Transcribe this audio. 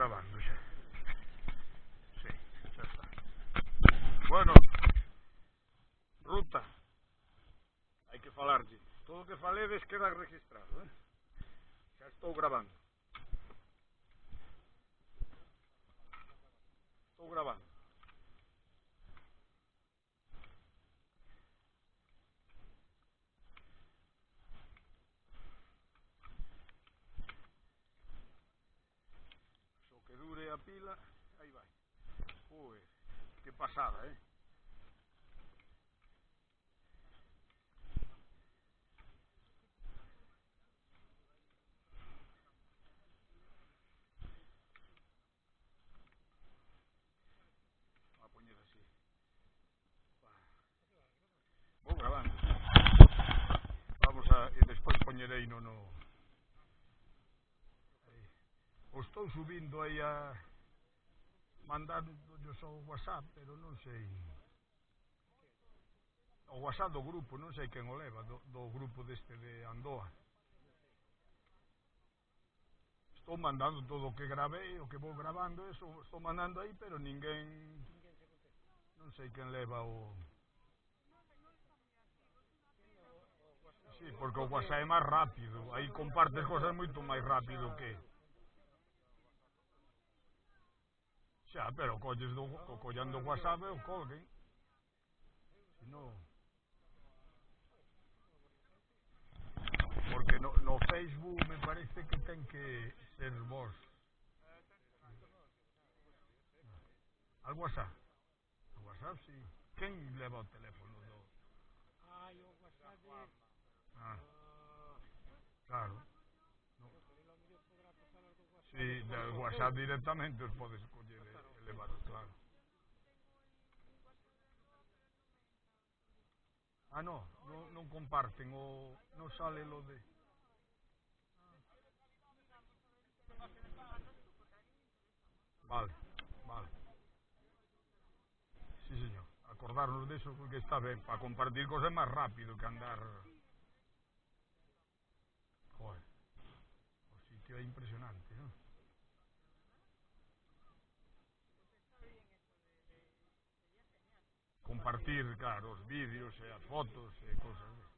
grabando xa. Sí, xa está. Bueno, Ruta, hai que falarlle. Todo o que faledes queda registrado, Xa estou grabando. Estou grabando. Só que dure a pila, aí vai. Pois, que pasada, A poñer así. Vou grabando. Vamos a... E despois poñerei no... Aí. O estou subindo aí a... Mandándoos ao WhatsApp, pero non sei... O WhatsApp do grupo, non sei quen o leva, do grupo deste de Andoa. Estou mandando todo o que gravei, o que vou grabando, eso estou mandando aí, pero ninguén... Non sei quen leva o... Sí, porque o WhatsApp é máis rápido, aí compartes cosas moito máis rápido que... Xa, pero colles collando o WhatsApp e o colguen. Si no... Porque no Facebook me parece que ten que ser vos. Al WhatsApp? Al WhatsApp, sí. Quen leva o teléfono do... Ah, claro. No. Sí, del WhatsApp directamente os podes coller e levar, claro. Ah, no, non comparten, non sale lo de... Vale, vale. Sí, señor. Acordarnos de eso porque está ben, para compartir cosas máis rápido que andar... Joder, o sitio é impresionante, non? Compartir, claro, os vídeos e as fotos e cosas.